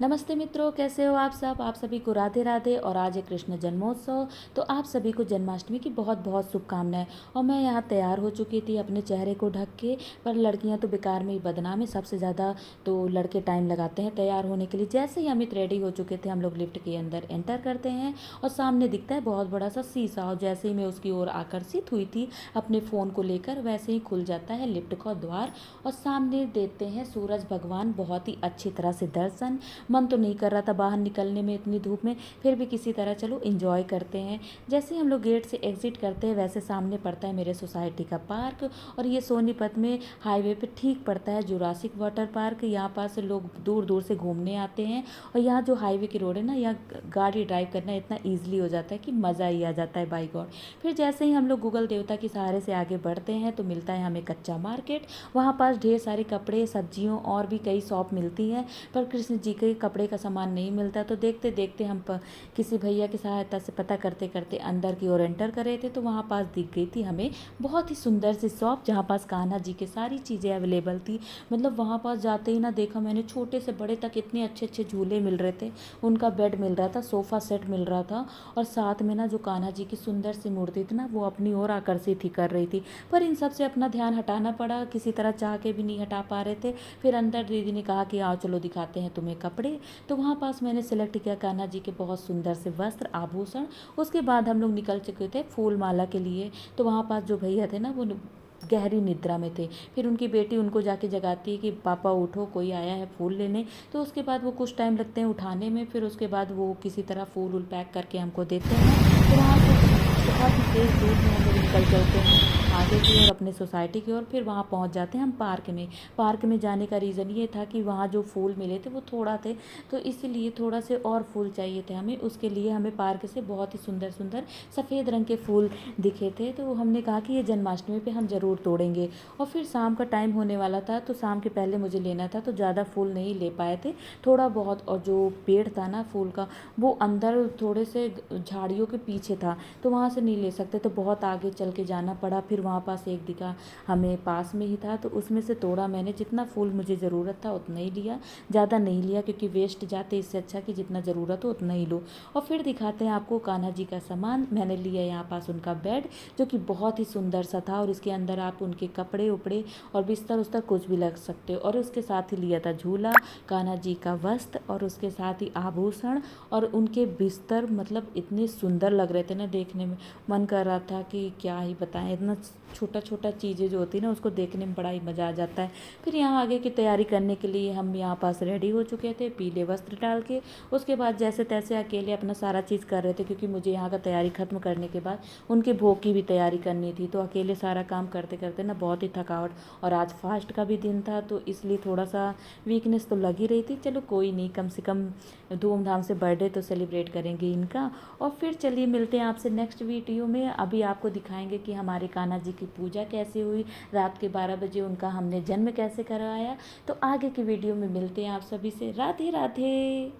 नमस्ते मित्रों, कैसे हो आप सब। आप सभी को राधे राधे। और आज है कृष्ण जन्मोत्सव, तो आप सभी को जन्माष्टमी की बहुत बहुत शुभकामनाएं। और मैं यहाँ तैयार हो चुकी थी अपने चेहरे को ढक के। पर लड़कियाँ तो बेकार में ही बदनाम है, सबसे ज़्यादा तो लड़के टाइम लगाते हैं तैयार होने के लिए। जैसे ही अमित रेडी हो चुके थे, हम लोग लिफ्ट के अंदर एंटर करते हैं और सामने दिखता है बहुत बड़ा सा शीशा। और जैसे ही मैं उसकी ओर आकर्षित हुई थी अपने फ़ोन को लेकर, वैसे ही खुल जाता है लिफ्ट का द्वार और सामने देते हैं सूरज भगवान बहुत ही अच्छी तरह से दर्शन। मन तो नहीं कर रहा था बाहर निकलने में इतनी धूप में, फिर भी किसी तरह चलो एंजॉय करते हैं। जैसे ही हम लोग गेट से एग्जिट करते हैं, वैसे सामने पड़ता है मेरे सोसाइटी का पार्क। और ये सोनीपत में हाईवे पे ठीक पड़ता है जुरासिक वाटर पार्क। यहाँ पास लोग दूर दूर से घूमने आते हैं। और यहाँ जो हाईवे की रोड है ना, यहाँ गाड़ी ड्राइव करना इतना ईजिली हो जाता है कि मज़ा ही आ जाता है, बाई गॉड। फिर जैसे ही हम लोग गूगल देवता के सहारे से आगे बढ़ते हैं तो मिलता है हमें कच्चा मार्केट। वहाँ पास ढेर सारे कपड़े, सब्जियों और भी कई शॉप मिलती हैं। पर कृष्ण जी के कपड़े का सामान नहीं मिलता। तो देखते देखते हम किसी भैया की सहायता से पता करते करते अंदर की ओर एंटर कर रहे थे, तो वहाँ पास दिख गई थी हमें बहुत ही सुंदर सी शॉप, जहाँ पास कान्हा जी के सारी चीज़ें अवेलेबल थी। मतलब वहाँ पास जाते ही ना देखा मैंने, छोटे से बड़े तक इतने अच्छे अच्छे झूले मिल रहे थे। उनका बेड मिल रहा था, सोफ़ा सेट मिल रहा था। और साथ में ना जो कान्हा जी की सुंदर सी मूर्ति थी ना, वो अपनी ओर आकर्षित ही कर रही थी। पर इन सब से अपना ध्यान हटाना पड़ा, किसी तरह चाह के भी नहीं हटा पा रहे थे। फिर अंदर दीदी ने कहा कि आओ चलो दिखाते हैं तुम्हें कपड़े। तो वहाँ पास मैंने सेलेक्ट किया कान्हा जी के बहुत सुंदर से वस्त्र आभूषण। उसके बाद हम लोग निकल चुके थे फूल माला के लिए। तो वहाँ पास जो भैया थे ना, वो गहरी निद्रा में थे। फिर उनकी बेटी उनको जाके जगाती है कि पापा उठो, कोई आया है फूल लेने। तो उसके बाद वो कुछ टाइम लगते हैं उठाने में। फिर उसके बाद वो किसी तरह फूल उल पैक करके हमको देते हैं। तो वहाँ से बहुत ही तेज़ धूप में हम लोग निकल चलते हैं आगे की ओर अपने सोसाइटी की ओर। फिर वहाँ पहुँच जाते हैं हम पार्क में। पार्क में जाने का रीज़न ये था कि वहाँ जो फूल मिले थे वो थोड़ा थे, तो इसीलिए थोड़ा से और फूल चाहिए थे हमें। उसके लिए हमें पार्क से बहुत ही सुंदर सुंदर सफ़ेद रंग के फूल दिखे थे। तो हमने कहा कि ये जन्माष्टमी पे हम ज़रूर तोड़ेंगे। और फिर शाम का टाइम होने वाला था, तो शाम के पहले मुझे लेना था, तो ज़्यादा फूल नहीं ले पाए थे, थोड़ा बहुत। और जो पेड़ था ना फूल का, वो अंदर थोड़े से झाड़ियों के पीछे था, तो वहाँ से नहीं ले सकते, तो बहुत आगे चल के जाना पड़ा। फिर वहाँ पास एक दिखा हमें पास में ही था, तो उसमें से तोड़ा मैंने। जितना फूल मुझे ज़रूरत था उतना ही लिया, ज़्यादा नहीं लिया, क्योंकि वेस्ट जाते, इससे अच्छा कि जितना ज़रूरत हो उतना ही लो। और फिर दिखाते हैं आपको कान्हा जी का सामान। मैंने लिया यहाँ पास उनका बेड, जो कि बहुत ही सुंदर सा था। और इसके अंदर आप उनके कपड़े उपड़े और बिस्तर उस्तर कुछ भी लग सकते हो। और उसके साथ ही लिया था झूला, कान्हा जी का वस्त्र और उसके साथ ही आभूषण और उनके बिस्तर। मतलब इतने सुंदर लग रहे थे ना, देखने में मन कर रहा था कि क्या ही बताएं। इतना छोटा छोटा चीज़ें जो होती है ना, उसको देखने में बड़ा ही मज़ा आ जाता है। फिर यहाँ आगे की तैयारी करने के लिए हम यहाँ पास रेडी हो चुके थे, पीले वस्त्र डाल के। उसके बाद जैसे तैसे अकेले अपना सारा चीज़ कर रहे थे, क्योंकि मुझे यहाँ का तैयारी ख़त्म करने के बाद उनके भोग की भी तैयारी करनी थी। तो अकेले सारा काम करते करते ना बहुत ही थकावट, और आज फास्ट का भी दिन था, तो इसलिए थोड़ा सा वीकनेस तो लग ही रही थी। चलो कोई नहीं, कम से कम धूमधाम से बर्थडे तो सेलिब्रेट करेंगे इनका। और फिर चलिए मिलते हैं आपसे नेक्स्ट वीडियो में। अभी आपको दिखाएंगे कि हमारे कान्हा जी की पूजा कैसे हुई, रात के 12 बजे उनका हमने जन्म कैसे करवाया। तो आगे की वीडियो में मिलते हैं आप सभी से। राधे राधे।